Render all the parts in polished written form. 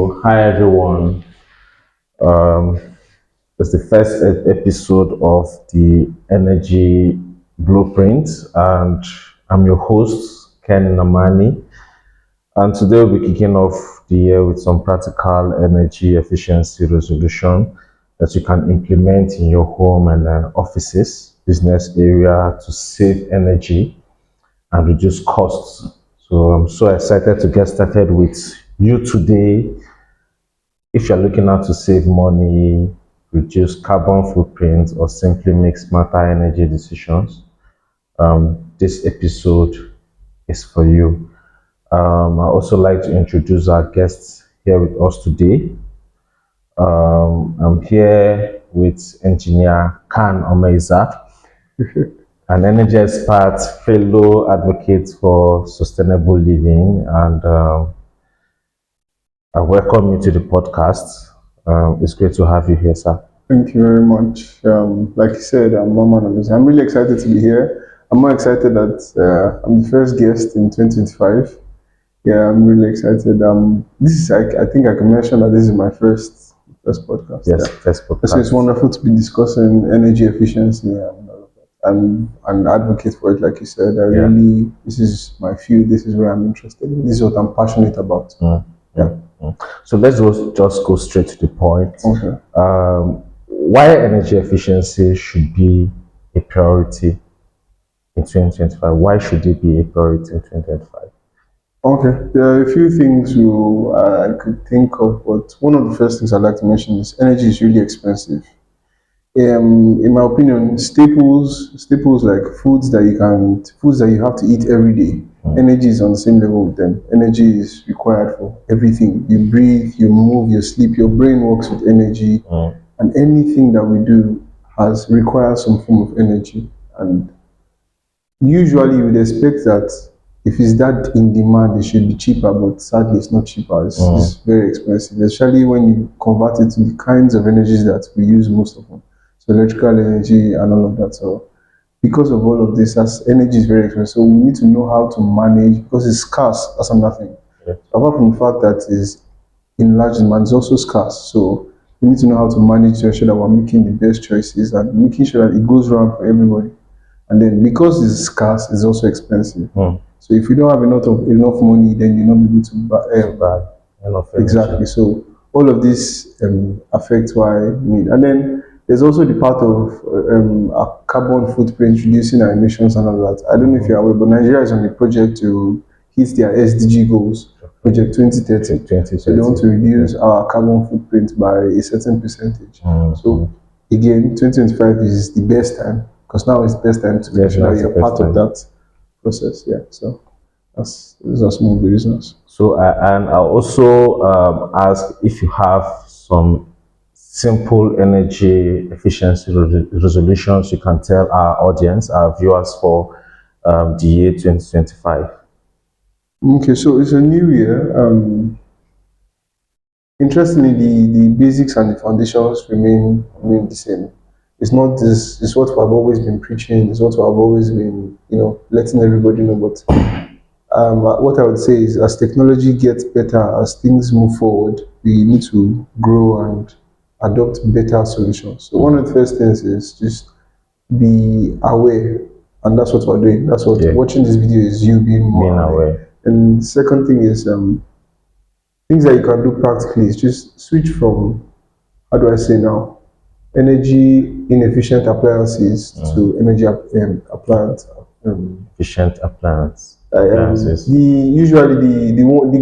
So, hi everyone. Um, it's the first episode of the Energy Blueprint, and I'm your host, Ken Namani. And today we'll be kicking off the year with some practical energy efficiency resolution that you can implement in your home and offices, business area to save energy and reduce costs. So I'm so excited to get started with you today. If you're looking out to save money, reduce carbon footprint, or simply make smarter energy decisions, this episode is for you. I also like to introduce our guests here with us today. I'm here with engineer Khan Omeza, an energy expert, fellow advocate for sustainable living, and I welcome you to the podcast. It's great to have you here, sir. Thank you very much. Like you said, I'm Norman Amazing. I'm really excited to be here. I'm more excited that I'm the first guest in 2025. Yeah, I'm really excited. This is I think I can mention that this is my first podcast. Yes, Yeah. first So it's podcast. wonderful to be discussing energy efficiency and all of that. I'm an advocate for it, like you said. This is my field. This is where I'm interested in. This is what I'm passionate about. Yeah. So just go straight to the point. Okay. Why energy efficiency should be a priority in 2025? Why should it be a priority in 2025? Okay, there are a few things I could think of, but one of the first things I'd like to mention is energy is really expensive. In my opinion, staples like foods that you have to eat every day. Energy is on the same level with them. Energy is required for everything. You breathe, you move, you sleep. Your brain works with energy, and anything that we do requires some form of energy. And usually, you would expect that if it's that in demand, it should be cheaper, but sadly, it's not cheaper. It's very expensive, especially when you convert it to the kinds of energies that we use most of them. So electrical energy and all of that. So because of all of this, as energy is very expensive, so we need to know how to manage because it's scarce. That's another thing. Yeah. Apart from the fact that it's in large demand, it's also scarce. So we need to know how to manage to ensure that we're making the best choices and making sure that it goes around for everybody. And then because it's scarce, it's also expensive. So if you don't have enough money, then you're not able to buy. Exactly. So all of this affects why we need. And then there's also the part of our carbon footprint, reducing our emissions and all that. I don't know if you're aware, but Nigeria is on a project to hit their SDG goals, Project 2030. So they want to reduce our carbon footprint by a certain percentage. So again, 2025 is the best time because now is the best time to make sure that you're part of that process. Yeah. So those are some of the reasons. So, and I'll also ask if you have some simple energy efficiency resolutions you can tell our audience, our viewers for the year 2025. Okay, so it's a new year. Interestingly, the basics and the foundations remain the same. It's not this. It's what I've always been preaching. It's what I've always been, letting everybody know. But what I would say is, as technology gets better, as things move forward, we need to grow and adopt better solutions. So one of the first things is just be aware, and that's what we're doing. That's what watching this video is. You being more aware. And the second thing is things that you can do practically is just switch from, how do I say now, energy inefficient appliances to energy appliance. Efficient appliances. The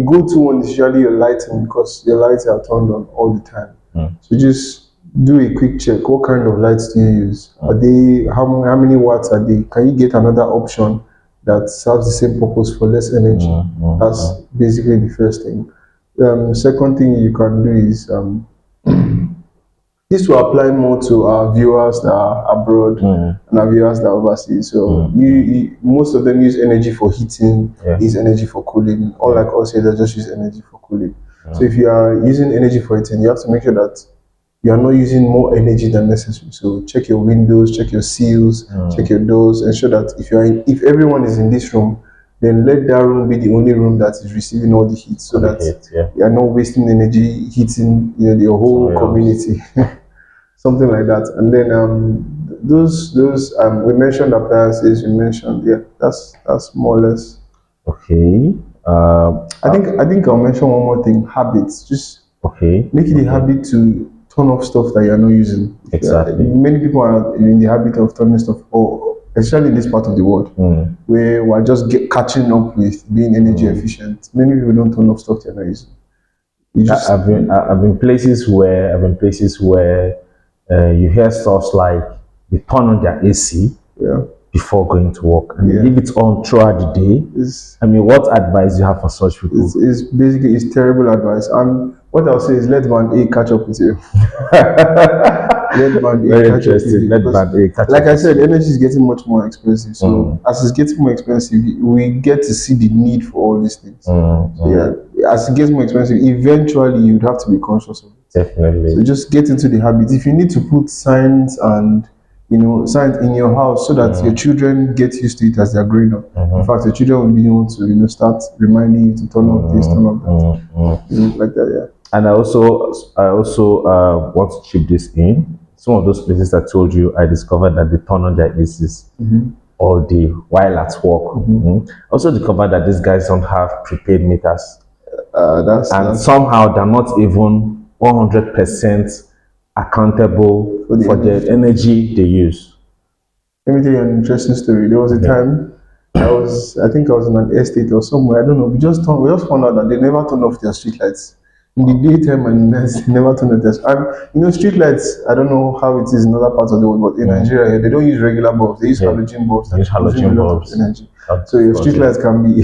go-to one is usually your lighting because your lights are turned on all the time. So just do a quick check. What kind of lights do you use? Are they how many watts are they? Can you get another option that serves the same purpose for less energy? That's basically the first thing. Second thing you can do is this will apply more to our viewers that are abroad and our viewers that are overseas. So most of them use energy for heating, use energy for cooling. Unlike us here, they just use energy for cooling. So if you are using energy for heating, you have to make sure that you are not using more energy than necessary. So check your windows, check your seals, check your doors, ensure that if everyone is in this room, then let that room be the only room that is receiving all the heat, so On the that heat, yeah. you are not wasting energy heating, your whole Somewhere else. community. Something like that. And then those we mentioned appliances, you mentioned, yeah, that's more or less. Okay. I think I'll mention one more thing: habits. Just Okay. make it a Okay. habit to turn off stuff that you're not using. If you are, Exactly. many people are in the habit of turning stuff, or especially in this part of the world, Mm. where we're just catching up with being energy efficient. Many people don't turn off stuff they're not using. You just I've been places where you hear stuff like they turn on their AC yeah, before going to work and they yeah. leave it on throughout the day. It's I mean, what advice do you have for such it's, people? it's basically it's terrible advice. And what I'll say is let band A catch up with you. Let band A Very catch up with interesting. you, Let because, band A catch like up I with said, you. energy is getting much more expensive. So as it's getting more expensive, we get to see the need for all these things. So yeah, as it gets more expensive, eventually you'd have to be conscious of it. So Definitely. just get into the habit. If you need to put signs and signs in your house so that your children get used to it as they're growing up. In fact, your children will be able to start reminding you to turn off this, turn off that, like that. Yeah. And I also want to chip this in. Some of those places I told you, I discovered that they turn on their ACs all day while at work. Also discovered that these guys don't have prepaid meters, and That's somehow they're not even 100% accountable for the for the energy. energy they use. Let me tell you an interesting story. There was a Okay. time I think I was in an estate or somewhere. I don't know. We just found out that they never turn off their street lights. In the daytime and night, they never turn off their. Street lights. I don't know how it is in other parts of the world, but in Nigeria, here, they don't use regular bulbs. They use Yeah. halogen bulbs that Use consume a halogen lot of bulbs. energy. So Of your course, street yeah. lights can be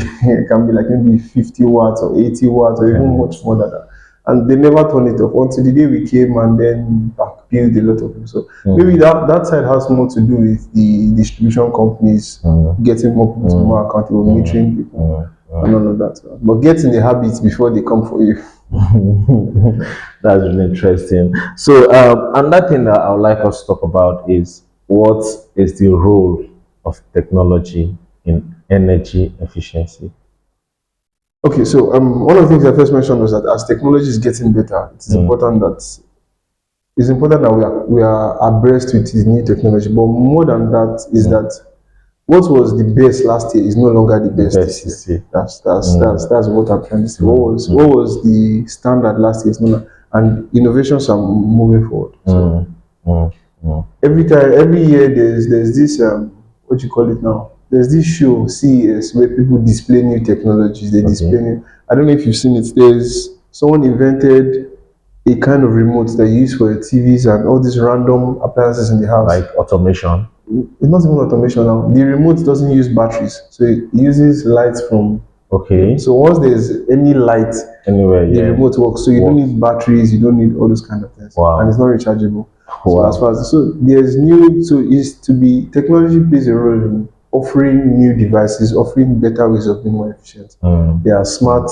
can be like maybe 50 watts or 80 watts or even much more than that. And they never turn it off until the day we came and then backbilled a lot of people. So maybe that side has more to do with the distribution companies getting more people to be more accountable, metering people, and all of that. But get in the habits before they come for you. That's really interesting. So, another thing that I would like us to talk about is what is the role of technology in energy efficiency? Okay, so one of the things I first mentioned was that as technology is getting better, it's important that we are abreast with the new technology. But more than that is that what was the best last year is no longer the The best best this year. is see. That's what I'm trying to say. What was the standard last year is no longer, and innovations are moving forward. So Mm, mm, every year there's this what you call it now. There's this show CES where people display new technologies. They display okay. new. I don't know if you've seen it. There's someone invented a kind of remote that you use for your TVs and all these random appliances in the house. Like automation. It's not even automation now. The remote doesn't use batteries, so it uses lights from. Okay. So once there's any light, Anywhere, the yeah. remote works. So you don't Works. need batteries, you don't need all those kind of things, and Wow. it's not rechargeable. So as Wow. far as there's new, so is to be technology plays a role in offering new devices, offering better ways of being more efficient. There are smart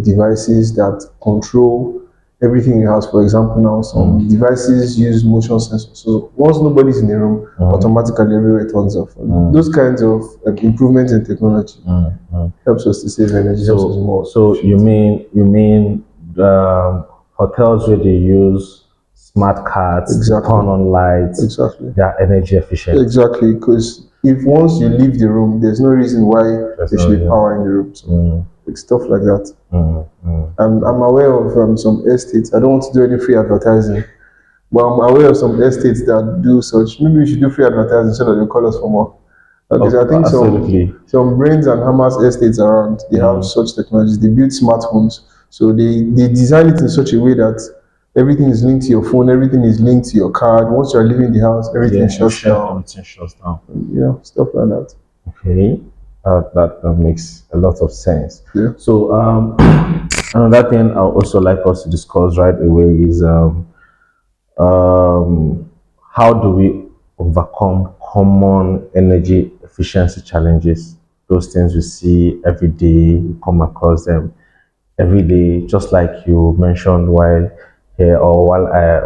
devices that control everything in your house. For example, now some devices use motion sensors. So once nobody's in the room, automatically everywhere turns off. Those kinds of improvements in technology helps us to save energy, helps us more So you efficient. mean hotels where they use smart cards to Exactly. turn on lights, Exactly. they are energy efficient. Exactly. Because if once you leave the room, there's no reason why There's there no should be reason. power in the room. So it's stuff like that. I'm aware of some estates. I don't want to do any free advertising, but I'm aware of some estates that do such. Maybe we should do free advertising so that they call us for more. Because I think Absolutely. some Brains and Hamas estates around, they have such technologies. They build smart homes, so they design it in such a way that everything is linked to your phone, everything is linked to your card. Once you're leaving the house, everything Yeah, shuts down. everything shuts down. Stuff like that. Okay, that makes a lot of sense. Yeah. So another thing I would also like us to discuss right away is how do we overcome common energy efficiency challenges? Those things we see every day, we come across them every day, just like you mentioned while here or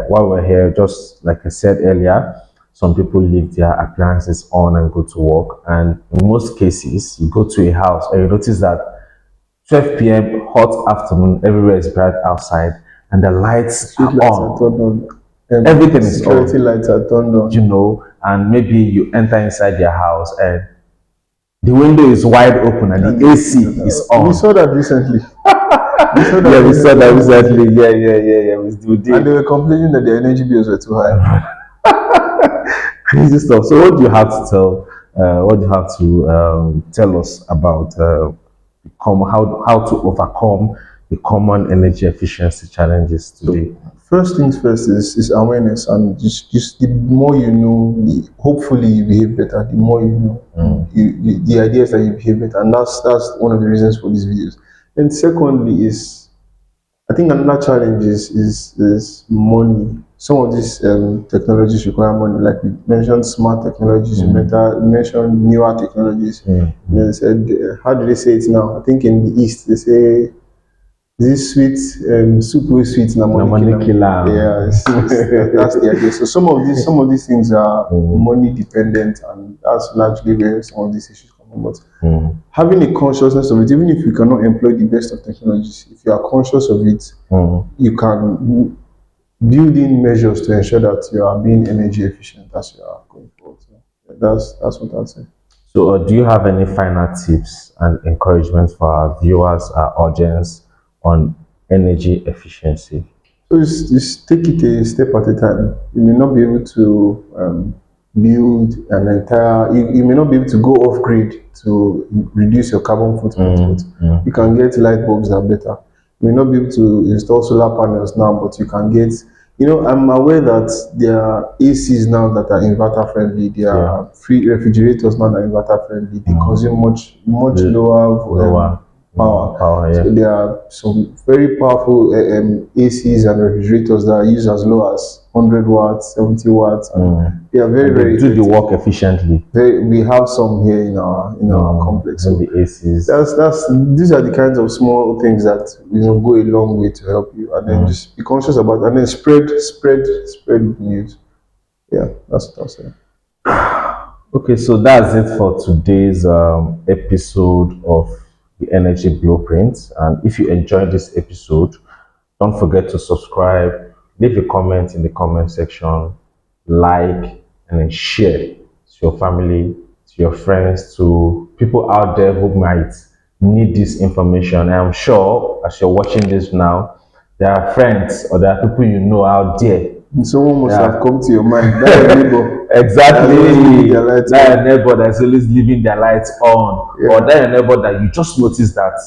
while we're here, just like I said earlier. Some people leave their appliances on and go to work. And in most cases, you go to a house and you notice that 12 p.m. hot afternoon, everywhere is bright outside, and the lights Street are lights are on. turned on. Everything is Security on, lights are turned on. and maybe you enter inside their house and the window is wide open and And the AC is we on. saw that recently. We saw Yeah, that we saw that recently. recently. Yeah. We And they did. were complaining that their energy bills were too high. Crazy stuff. So, what do you have to tell? What do you have to tell us about how to overcome the common energy efficiency challenges today? First things first is awareness, and just the more you know, hopefully you behave better. The more you know, the idea is that you behave better, and that's one of the reasons for these videos. And secondly is, I think another challenge is money. Some of these technologies require money, like we mentioned smart technologies, we mentioned newer technologies. They said, how do they say it now? I think in the East they say this sweet soup wey sweet na Na money money kill am. killer. Yeah, that's the idea. So some of these things are money dependent, and that's largely where some of these issues come from. But having a consciousness of it, even if you cannot employ the best of technologies, if you are conscious of it, you can build in measures to ensure that you are being energy efficient as you are going forward. So that's what I'd say. So, do you have any final tips and encouragement for our viewers, our audience on energy efficiency? So just take it a step at a time. You may not be able to build an entire, you may not be able to go off grid to reduce your carbon footprint, but you can get light bulbs that are better. You may not be able to install solar panels now, but you can get, I'm aware that there are ACs now that are inverter friendly. There are free refrigerators now that are inverter friendly. They consume much lower power. Yeah. So there are some very powerful ACs and refrigerators that are used as low as 100 watts, 70 watts, and they are very, And they very do the effective. work efficiently. We have some here in our complex. And So the ACs. these are the kinds of small things that go a long way to help you, and then just be conscious about, and then spread news. Yeah, that's what I'll say. Okay, so that's it for today's episode of the Energy Blueprint. And if you enjoyed this episode, don't forget to subscribe, leave a comment in the comment section, like, and then share to your family, to your friends, to people out there who might need this information. I'm sure as you're watching this now, there are friends or there are people you know out there. And someone must Yeah. have come to your mind. That your neighbor. Exactly. That's always leaving their lights That on. your neighbor that's always leaving their lights on, Yeah. or that your neighbor that you just notice that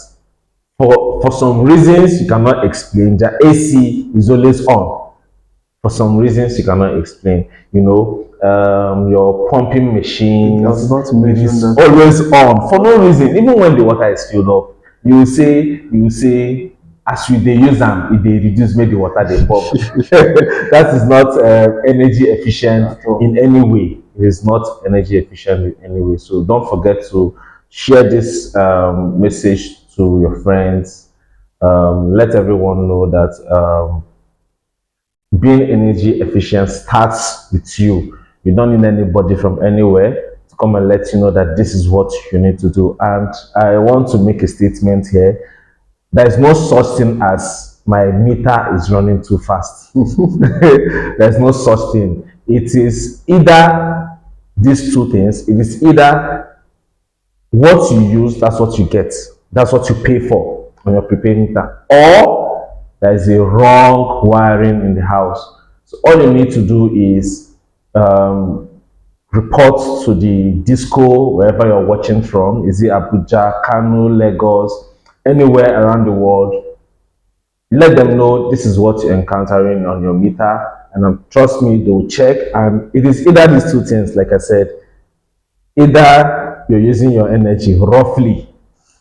for some reasons you cannot explain, their AC is always on. For some reasons you cannot explain, your pumping machine I was about to mention is that. always on for no reason. Even when the water is filled up, you will say as we dey use am, e dey reduce make the water dey pump. That is not energy efficient At all. in any way. It is not energy efficient in any way. So don't forget to share this message to your friends. Let everyone know that being energy efficient starts with you. You don't need anybody from anywhere to come and let you know that this is what you need to do. And I want to make a statement here. There is no such thing as my meter is running too fast. There's no such thing. It is either these two things. It is either what you use, that's what you get. That's what you pay for on your prepaid meter. Or there is a wrong wiring in the house. So all you need to do is report to the disco wherever you're watching from. Is it Abuja, Kano, Lagos, anywhere around the world? Let them know this is what you're encountering on your meter, and trust me, they will check. And it is either these two things, like I said, either you're using your energy roughly,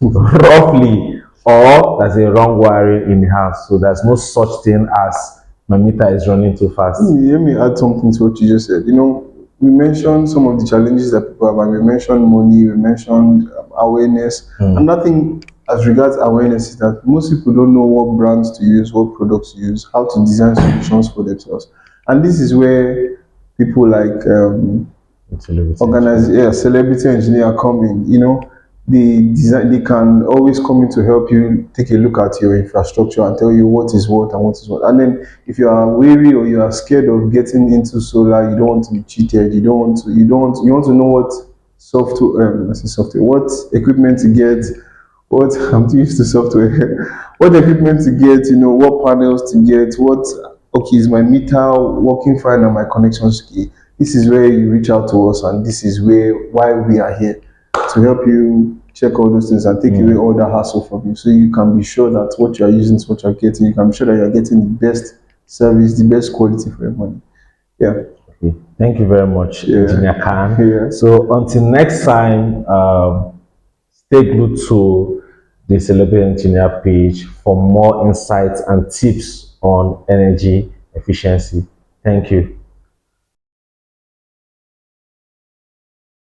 roughly, or there's a wrong wiring in the house. So there's no such thing as my meter is running too fast. Let me add something to what you just said. We mentioned some of the challenges that people have, and we mentioned money, we mentioned awareness. Another thing as regards awareness is that most people don't know what brands to use, what products to use, how to design solutions for themselves. And this is where people like Celebrity organize, engineer. yeah, celebrity engineer come in, they design, they can always come in to help you take a look at your infrastructure and tell you what is what and what is what. And then if you are weary or you are scared of getting into solar, you don't want to be cheated, you want to know what software, I say software, what equipment to get, what I'm too used to software, what equipment to get, what panels to get, okay, is my meter working fine and my connections key? This is where you reach out to us, and this is why we are here to help you check all those things and take away all the hassle from you, so you can be sure that what you are using is what you're getting. You can be sure that you're getting the best service, the best quality for your money. Yeah, Okay. Thank you very much, yeah, Engineer Khan. yeah. So until next time, stay glued to the Celebrity Engineer page for more insights and tips on energy efficiency. Thank you.